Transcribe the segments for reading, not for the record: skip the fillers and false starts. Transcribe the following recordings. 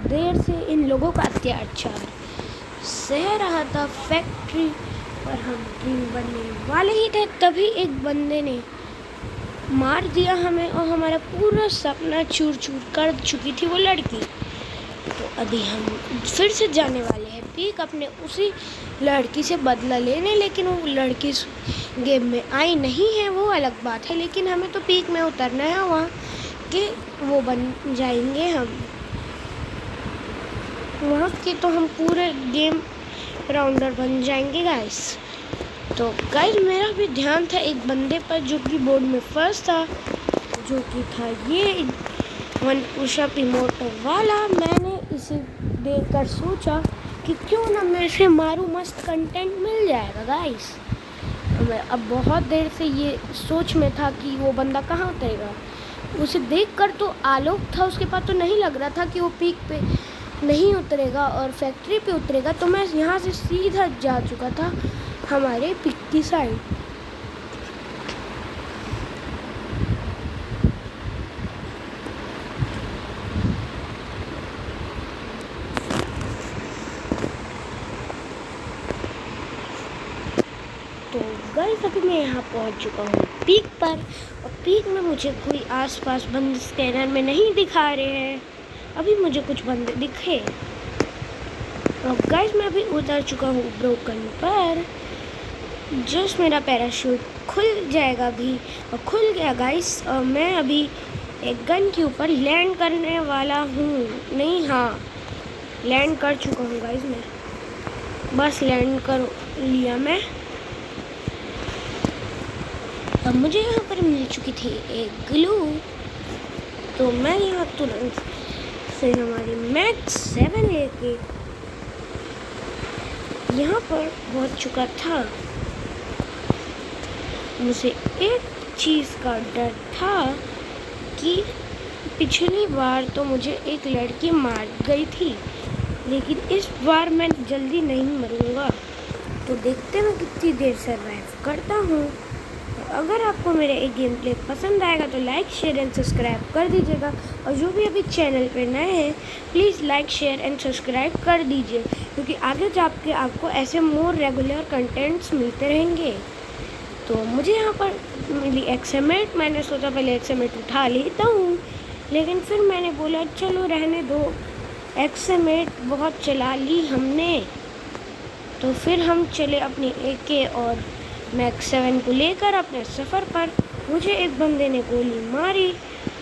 देर से इन लोगों का अत्याचार सह रहा था फैक्ट्री पर। हम ड्रीम बनने वाले ही थे, तभी एक बंदे ने मार दिया हमें और हमारा पूरा सपना चूर चूर कर चुकी थी वो लड़की। तो अभी हम फिर से जाने वाले हैं पीक अपने उसी लड़की से बदला लेने, लेकिन वो लड़की गेम में आई नहीं है वो अलग बात है, लेकिन हमें तो पीक में उतरना है वहाँ के वो बन जाएंगे हम वहाँ के, तो हम पूरे गेम राउंडर बन जाएंगे गाइस। तो गाइस मेरा भी ध्यान था एक बंदे पर जो कि बोर्ड में फर्स्ट था, जो कि था ये 1 पुशअप इमोट वाला। मैंने इसे देखकर सोचा कि क्यों ना मैं इसे मारूं, मस्त कंटेंट मिल जाएगा गाइस। मैं अब बहुत देर से ये सोच में था कि वो बंदा कहाँ उतरेगा। उसे देखकर तो आलोक था उसके पास, तो नहीं लग रहा था कि वो पीक पे नहीं उतरेगा और फैक्ट्री पे उतरेगा। तो मैं यहाँ से सीधा जा चुका था हमारे पीक की साइड। तो गाइस अभी मैं यहाँ पहुँच चुका हूँ पीक पर, और पीक में मुझे कोई आसपास बंदे स्कैनर में नहीं दिखा रहे हैं। अभी मुझे कुछ बंदे दिखे और गाइस मैं अभी उतर चुका हूँ ब्रोकन पर। जस्ट मेरा पैराशूट खुल जाएगा अभी, और खुल गया गाइस। और मैं अभी एक गन के ऊपर लैंड करने वाला हूँ। नहीं, हाँ लैंड कर चुका हूँ गाइस, मैं बस लैंड कर लिया मैं। अब मुझे यहाँ पर मिल चुकी थी एक ग्लू, तो मैं यहाँ तुरंत से हमारी मैक्स 7 लेके यहाँ पर पहुँच चुका था। मुझे एक चीज़ का डर था कि पिछली बार तो मुझे एक लड़की मार गई थी, लेकिन इस बार मैं जल्दी नहीं मरूंगा। तो देखते हैं कितनी देर सर्वाइव करता हूँ। अगर आपको मेरा एक गेम प्ले पसंद आएगा तो लाइक शेयर एंड सब्सक्राइब कर दीजिएगा, और जो भी अभी चैनल पे नए हैं please like share and subscribe कर दीजिए, क्योंकि आगे जाके आपको ऐसे मोर रेगुलर कंटेंट्स मिलते रहेंगे। तो मुझे यहाँ पर मिली एक्सएमेट, मैंने सोचा पहले एक्सएमेट उठा लेता हूँ, लेकिन फिर मैंने बोला चलो रहने दो, एक्सएमेट बहुत चला ली हमने। तो फिर हम चले अपनी AK और मैक्स 7 को लेकर अपने सफ़र पर। मुझे एक बंदे ने गोली मारी,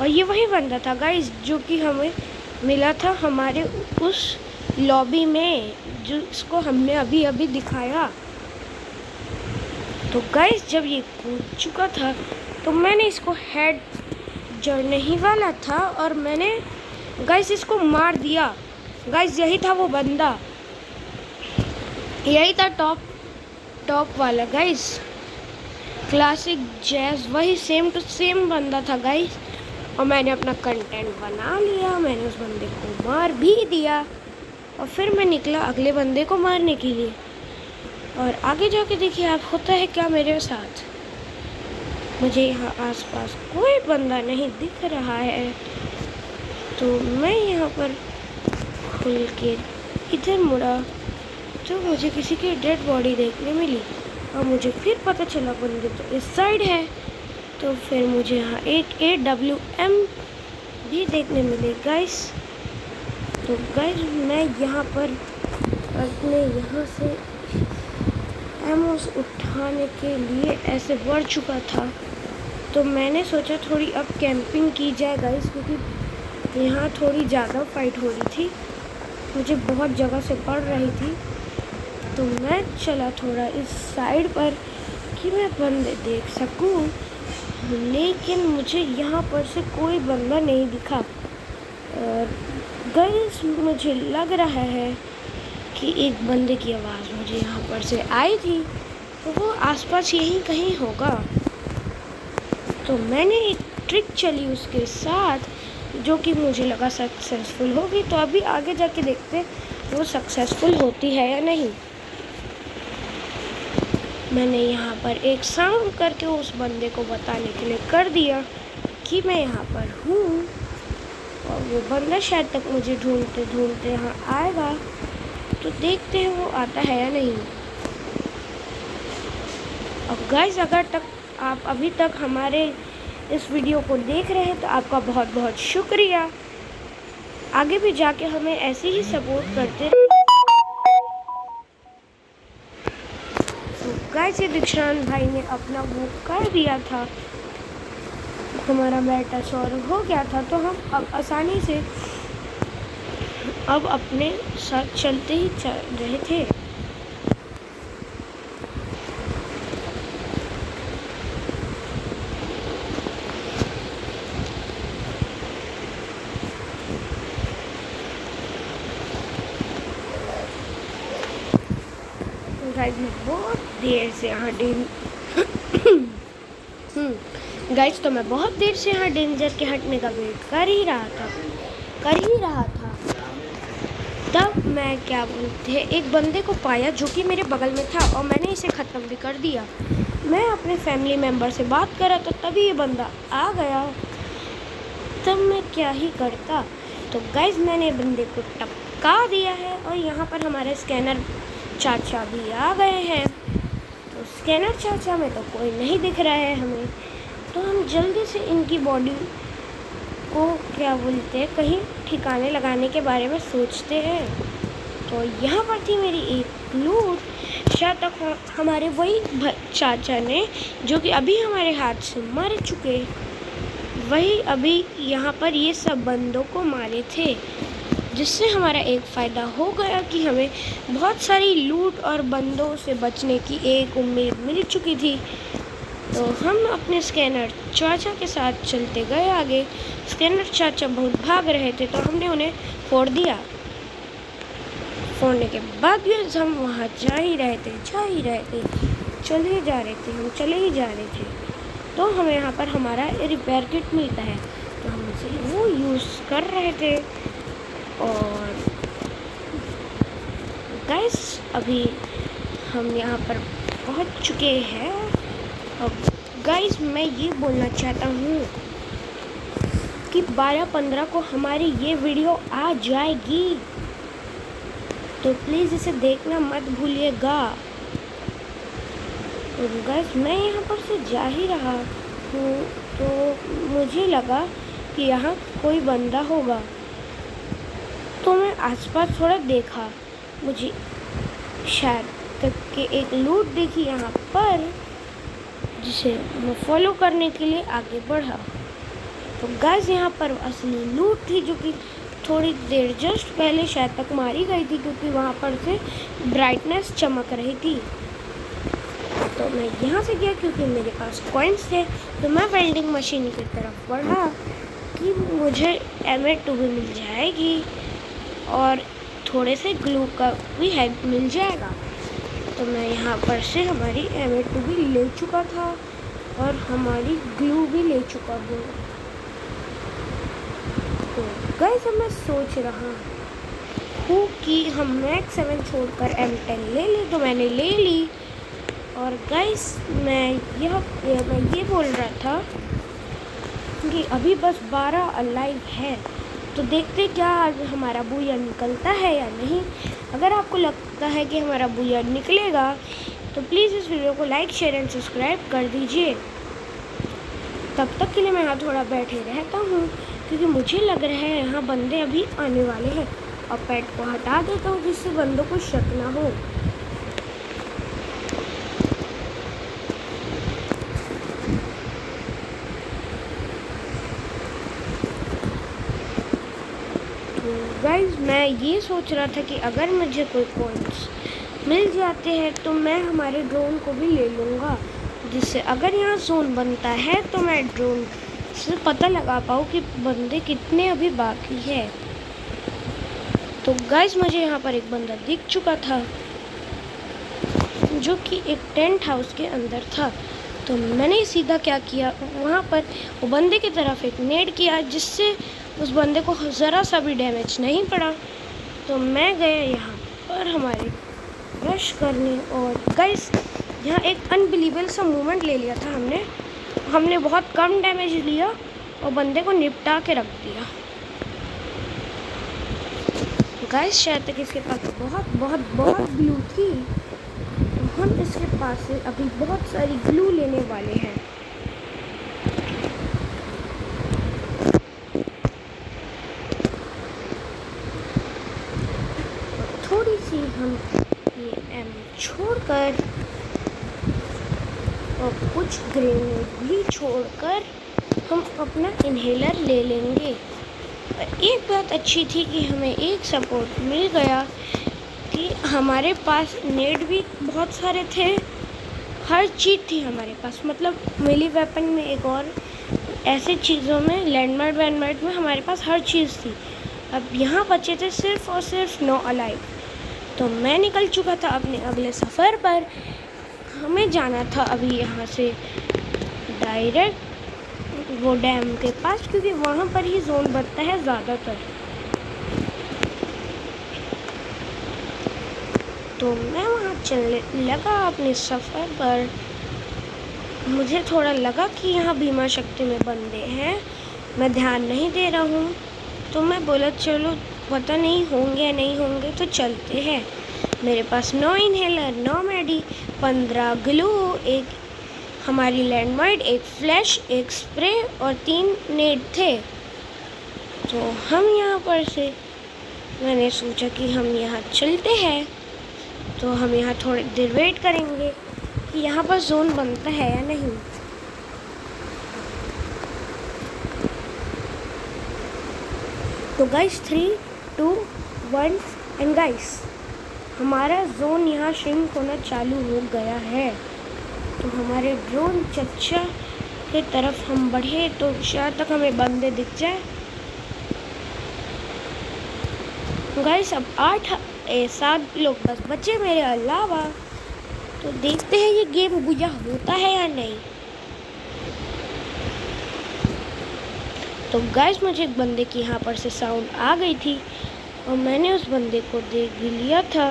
और ये वही बंदा था गाइस जो कि हमें मिला था हमारे उस लॉबी में, जिसको हमने अभी अभी दिखाया। तो गाइस जब ये कूद चुका था तो मैंने इसको हेड जड़ने ही वाला था, और मैंने गाइस इसको मार दिया। गाइस यही था वो बंदा, यही था टॉप वाला गाइस, क्लासिक जैज, वही सेम टू सेम बंदा था गाइस। और मैंने अपना कंटेंट बना लिया, मैंने उस बंदे को मार भी दिया, और फिर मैं निकला अगले बंदे को मारने के लिए। और आगे जाके देखिए आप होता है क्या मेरे साथ। मुझे यहाँ आसपास कोई बंदा नहीं दिख रहा है, तो मैं यहाँ पर खुल के इधर मुड़ा तो मुझे किसी की डेड बॉडी देखने मिली, और मुझे फिर पता चला बंदे तो इस साइड है। तो फिर मुझे यहाँ एक AWM भी देखने मिले गाइस। तो गाइस मैं यहाँ पर अपने यहाँ से एमोस उठाने के लिए ऐसे बढ़ चुका था, तो मैंने सोचा थोड़ी अब कैंपिंग की जाए गाइस, क्योंकि यहाँ थोड़ी ज़्यादा फाइट हो रही थी, मुझे बहुत जगह से पड़ रही थी। तो मैं चला थोड़ा इस साइड पर कि मैं बंदे देख सकूं, लेकिन मुझे यहाँ पर से कोई बंदा नहीं दिखा। और गाइस मुझे लग रहा है कि एक बंदे की आवाज़ मुझे यहाँ पर से आई थी, तो वो आसपास यहीं कहीं होगा। तो मैंने एक ट्रिक चली उसके साथ, जो कि मुझे लगा सक्सेसफुल होगी। तो अभी आगे जाके देखते वो सक्सेसफुल होती है या नहीं। मैंने यहाँ पर एक साउंड करके उस बंदे को बताने के लिए कर दिया कि मैं यहाँ पर हूँ। और वो बंदा शायद तक मुझे ढूंढते ढूंढते यहाँ आएगा, तो देखते हैं वो आता है या नहीं। अब गाइस अगर तक आप अभी तक हमारे इस वीडियो को देख रहे हैं तो आपका बहुत बहुत शुक्रिया। आगे भी जाके हमें ऐसे ही सपोर्ट करते रहिए। तो गाइस ये दीक्षांत भाई ने अपना वो कर दिया था, हमारा मेटा सॉल्व हो गया था, तो हम अब आसानी से अब अपने साथ चलते ही चल रहे थे। गाइस मैं बहुत देर से यहाँ गाइस तो मैं बहुत देर से यहाँ डेंजर के हटने का वेट कर ही रहा था। तब मैं क्या बोलते हैं एक बंदे को पाया जो कि मेरे बगल में था और मैंने इसे ख़त्म भी कर दिया। मैं अपने फैमिली मेम्बर से बात कर रहा था, तभी ये बंदा आ गया। तब मैं क्या ही करता। तो गाइस मैंने बंदे को टपका दिया है और यहाँ पर हमारे स्कैनर चाचा भी आ गए हैं। तो स्कैनर चाचा में तो कोई नहीं दिख रहा है हमें, तो हम जल्दी से इनकी बॉडी को क्या बोलते हैं कहीं ठिकाने लगाने के बारे में सोचते हैं। तो यहाँ पर थी मेरी एक लूट, शायद तक हमारे वही चाचा ने जो कि अभी हमारे हाथ से मर चुके, वही अभी यहाँ पर ये सब बंदों को मारे थे, जिससे हमारा एक फ़ायदा हो गया कि हमें बहुत सारी लूट और बंदों से बचने की एक उम्मीद मिल चुकी थी। तो हम अपने स्कैनर चाचा के साथ चलते गए आगे। स्कैनर चाचा बहुत भाग रहे थे, तो हमने उन्हें फोड़ दिया। फोड़ने के बाद भी हम वहाँ जा ही रहे थे, चले ही जा रहे थे। तो हमें यहाँ पर हमारा रिपेयर किट मिलता है, तो हम उसे वो यूज़ कर रहे थे। और गाइस अभी हम यहाँ पर पहुँच चुके हैं। अब गाइस मैं ये बोलना चाहता हूँ कि 12-15 को हमारी ये वीडियो आ जाएगी, तो प्लीज़ इसे देखना मत भूलिएगा। और गाइस मैं यहाँ पर से जा ही रहा हूँ, तो मुझे लगा कि यहाँ कोई बंदा होगा, तो मैं आसपास थोड़ा देखा, मुझे शायद तक के एक लूट देखी यहाँ पर, जिसे मैं फॉलो करने के लिए आगे बढ़ा। तो गाइस यहाँ पर असली लूट थी, जो कि थोड़ी देर जस्ट पहले शायद तक मारी गई थी, क्योंकि वहाँ पर से ब्राइटनेस चमक रही थी। तो मैं यहाँ से गया क्योंकि मेरे पास कॉइन्स थे, तो मैं वेल्डिंग मशीन की तरफ बढ़ा कि मुझे M2 भी मिल जाएगी और थोड़े से ग्लू का भी हेल्प मिल जाएगा। तो मैं यहाँ पर से हमारी M2 भी ले चुका था और हमारी ग्लू भी ले चुका हूँ। तो गाइस अब मैं सोच रहा हूँ कि हम मैक्स 7 छोड़कर M10 ले लें, तो मैंने ले ली। और गाइस मैं ये बोल रहा था कि अभी बस 12 अलाइव है, तो देखते क्या आज हमारा बूया निकलता है या नहीं। अगर आपको लगता है कि हमारा बूया निकलेगा तो प्लीज़ इस वीडियो को लाइक शेयर एंड सब्सक्राइब कर दीजिए। तब तक के लिए मैं यहाँ थोड़ा बैठे रहता हूँ, क्योंकि मुझे लग रहा है यहाँ बंदे अभी आने वाले हैं। और पेट को हटा देता हूँ जिससे बंदों को शक ना हो। गाइस मैं ये सोच रहा था कि अगर मुझे कोई कॉइन्स मिल जाते हैं तो मैं हमारे ड्रोन को भी ले लूँगा, जिससे अगर यहाँ जोन बनता है तो मैं ड्रोन से पता लगा पाऊँ कि बंदे कितने अभी बाकी है। तो गाइस मुझे यहाँ पर एक बंदा दिख चुका था, जो कि एक टेंट हाउस के अंदर था। तो मैंने सीधा क्या किया, वहाँ पर वो बंदे की तरफ एक नेड किया, जिससे उस बंदे को ज़रा सा भी डैमेज नहीं पड़ा। तो मैं गया यहाँ पर हमारे रश करने, और गाइस यहाँ एक अनबिलीवेबल सा मूवमेंट ले लिया था हमने बहुत कम डैमेज लिया और बंदे को निपटा के रख दिया। गाइस शायद तक इसके पास बहुत बहुत बहुत ग्लू थी, तो हम इसके पास से अभी बहुत सारी ग्लू लेने वाले हैं। थोड़ी सी हम ये एम छोड़कर और कुछ ग्रेनेड भी छोड़कर हम अपना इन्हेलर ले लेंगे। एक बात अच्छी थी कि हमें एक सपोर्ट मिल गया कि हमारे पास नेट भी बहुत सारे थे, हर चीज़ थी हमारे पास। मतलब मिली वेपन में एक और ऐसे चीज़ों में लैंडमार्क में हमारे पास हर चीज़ थी। अब यहाँ बचे थे सिर्फ और सिर्फ 9 अलाइव। तो मैं निकल चुका था अपने अगले सफ़र पर। हमें जाना था अभी यहाँ से डायरेक्ट वो डैम के पास, क्योंकि वहाँ पर ही जोन बनता है ज़्यादातर। तो मैं वहाँ चलने लगा अपने सफ़र पर। मुझे थोड़ा लगा कि यहाँ बीमा शक्ति में बंदे हैं, मैं ध्यान नहीं दे रहा हूँ, तो मैं बोला चलो पता नहीं होंगे या नहीं होंगे तो चलते हैं। मेरे पास 9 इन्हेलर, 9 मेडी, 15 ग्लू, एक हमारी लैंडमाइट, एक फ्लैश, एक स्प्रे और 3 नेट थे। तो हम यहाँ पर से मैंने सोचा कि हम यहाँ चलते हैं, तो हम यहाँ थोड़ी देर वेट करेंगे कि यहाँ पर जोन बनता है या नहीं। तो गाइस 3, 2, 1 एंड गाइस हमारा जोन यहाँ श्रिंक होना चालू हो गया है। तो हमारे ड्रोन चच्चा के तरफ हम बढ़े तो शायद तक हमें बंदे दिख जाए। गाइस अब 7 लोग बस बचे मेरे अलावा, तो देखते हैं ये गेम बुझा होता है या नहीं। तो गाइस मुझे एक बंदे की यहाँ पर से साउंड आ गई थी और मैंने उस बंदे को देख भी लिया था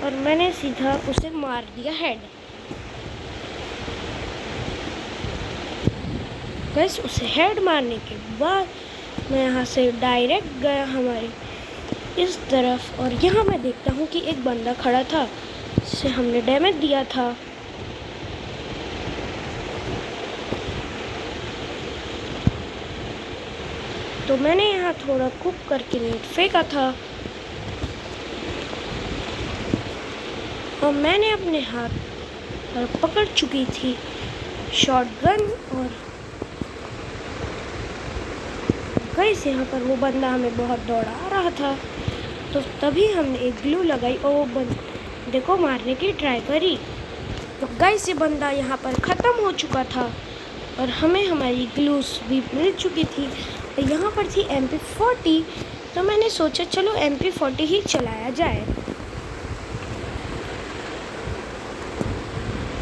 और मैंने सीधा उसे मार दिया हेड। गाइस उसे हेड मारने के बाद मैं यहाँ से डायरेक्ट गया हमारे इस तरफ, और यहाँ मैं देखता हूँ कि एक बंदा खड़ा था जिसे हमने डैमेज दिया था। तो मैंने यहाँ थोड़ा कुक करके नेट फेंका था और मैंने अपने हाथ पर पकड़ चुकी थी शॉटगन। और गाइस यहाँ पर वो बंदा हमें बहुत दौड़ा रहा था, तो तभी हमने एक ग्लू लगाई और वो बंदे को मारने की ट्राई करी। तो गाइस ये बंदा यहाँ पर ख़त्म हो चुका था और हमें हमारी ग्लूस भी मिल चुकी थी। और यहाँ पर थी MP40, तो मैंने सोचा चलो MP40 ही चलाया जाए।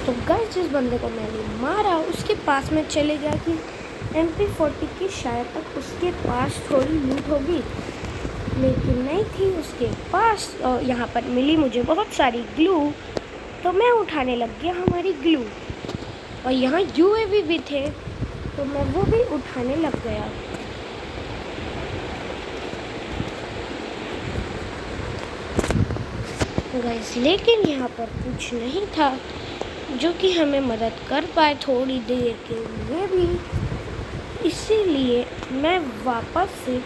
तो गाइस जिस बंदे को मैंने मारा उसके पास में चले गया कि MP40 की शायद तक उसके पास थोड़ी लूट होगी, लेकिन नहीं थी उसके पास। और यहाँ पर मिली मुझे बहुत सारी ग्लू, तो मैं उठाने लग गया हमारी ग्लू। और यहाँ UAV भी थे, तो मैं वो भी उठाने लग गया। गाइस लेकिन यहाँ पर कुछ नहीं था जो कि हमें मदद कर पाए थोड़ी देर के लिए भी, इसीलिए मैं वापस से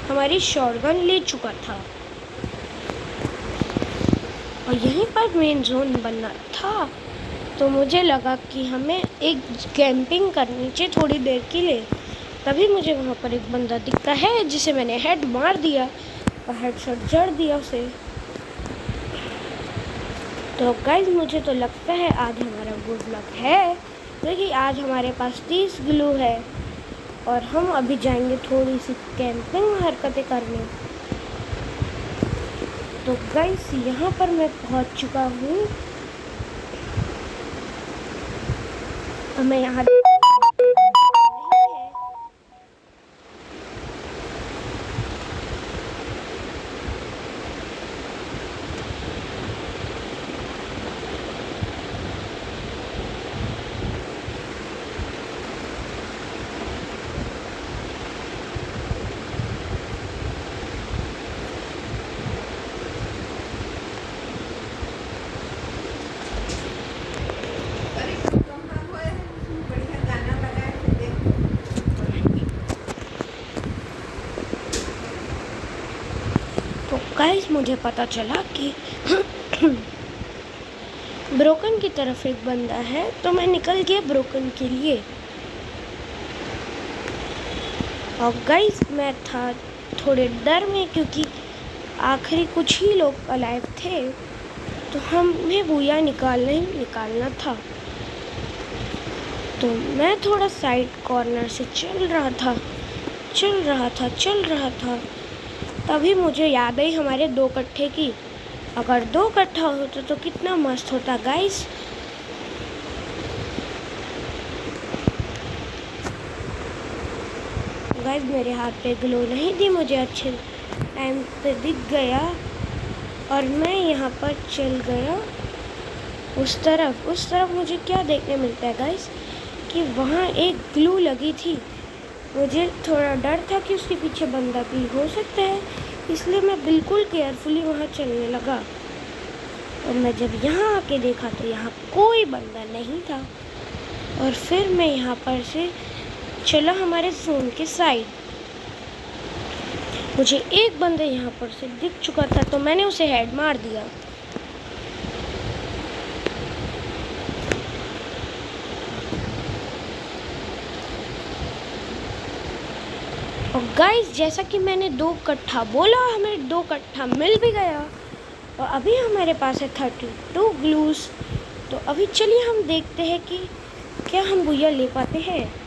हमारी शॉटगन ले चुका था। और यहीं पर मेन जोन बनना था, तो मुझे लगा कि हमें एक कैंपिंग करनी चाहिए थोड़ी देर के लिए। तभी मुझे वहाँ पर एक बंदा दिखता है जिसे मैंने हेड मार दिया और हेडशॉट जड़ दिया उसे। तो गाइस मुझे तो लगता है आज हमारा गुड लक है, क्योंकि आज हमारे पास 30 ग्लू है और हम अभी जाएंगे थोड़ी सी कैंपिंग हरकतें करने। तो गाइस यहाँ पर मैं पहुँच चुका हूँ और मैं यहाँ तो गाइस मुझे पता चला कि ब्रोकन की तरफ एक बंदा है, तो मैं निकल गया ब्रोकन के लिए। और गाइस मैं था थोड़े डर में, क्योंकि आखिरी कुछ ही लोग अलाइव थे, तो हमें बूया निकालना था। तो मैं थोड़ा साइड कॉर्नर से चल रहा था। तभी मुझे याद आई हमारे 2 कट्ठे की। अगर 2 कट्ठा होता तो कितना मस्त होता गाइस। मेरे हाथ पे ग्लो नहीं थी, मुझे अच्छे टाइम पे दिख गया और मैं यहाँ पर चल गया उस तरफ मुझे क्या देखने मिलता है गाइस, कि वहाँ एक ग्लू लगी थी। मुझे थोड़ा डर था कि उसके पीछे बंदा भी हो सकता है, इसलिए मैं बिल्कुल केयरफुली वहाँ चलने लगा। और मैं जब यहाँ आके देखा तो यहाँ कोई बंदा नहीं था। और फिर मैं यहाँ पर से चला हमारे जोन के साइड। मुझे एक बंदा यहाँ पर से दिख चुका था, तो मैंने उसे हेड मार दिया। और गाइस जैसा कि मैंने 2 कट्ठा बोला, हमें 2 कट्ठा मिल भी गया। और अभी हमारे पास है 32 ग्लूज। तो अभी चलिए हम देखते हैं कि क्या हम बुया ले पाते हैं।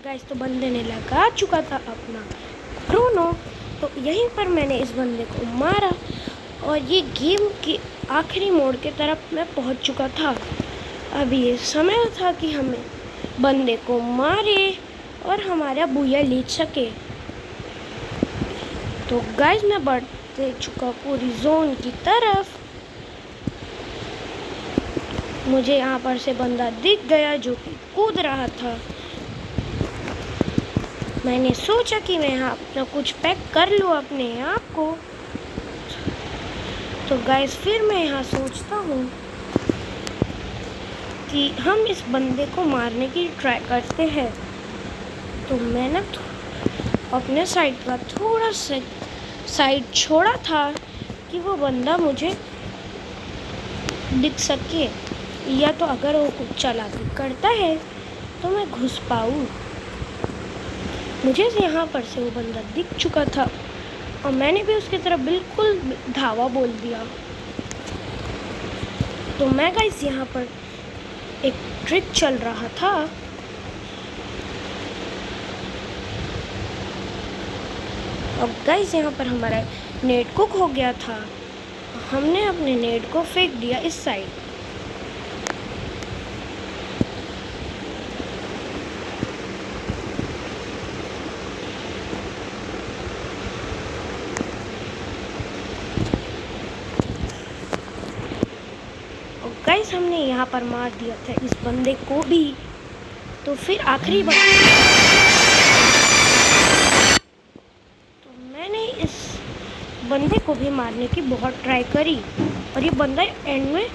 गाइस तो बंदे ने लगा चुका था अपना क्रोनो, तो यहीं पर मैंने इस बंदे को मारा और ये गेम के आखिरी मोड़ के तरफ मैं पहुंच चुका था। अभी ये समय था कि हमें बंदे को मारे और हमारा बुया ले सके। तो गाइस मैं बढ़ते चुका पूरी जोन की तरफ। मुझे यहाँ पर से बंदा दिख गया जो कि कूद रहा था। मैंने सोचा कि मैं यहाँ अपना कुछ पैक कर लूँ अपने आप को। तो गाइस फिर मैं यहाँ सोचता हूँ कि हम इस बंदे को मारने की ट्राई करते हैं। तो मैं ना अपने साइड का थोड़ा सा साइड छोड़ा था कि वो बंदा मुझे दिख सके, या तो अगर वो कुछ चालाकी करता है तो मैं घुस पाऊँ। मुझे यहाँ पर से वो बंदा दिख चुका था और मैंने भी उसकी तरफ बिल्कुल धावा बोल दिया। तो मैं गाइस यहाँ पर एक ट्रिक चल रहा था। अब गाइस यहाँ पर हमारा नेट कुक हो गया था। हमने अपने नेट को फेंक दिया इस साइड। गाइस हमने यहाँ पर मार दिया था इस बंदे को भी। तो फिर आखिरी बार तो मैंने इस बंदे को भी मारने की बहुत ट्राई करी, और ये बंदा एंड में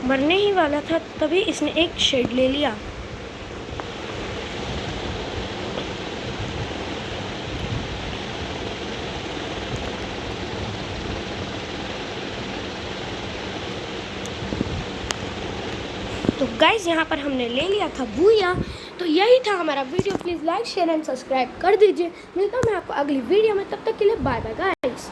मरने ही वाला था, तभी इसने एक शेड ले लिया। तो गाइस यहाँ पर हमने ले लिया था बूया। तो यही था हमारा video. Please like share and subscribe कर दीजिए। मिलता हूँ मैं आपको अगली वीडियो में, तब तक के लिए बाय बाय गाइस।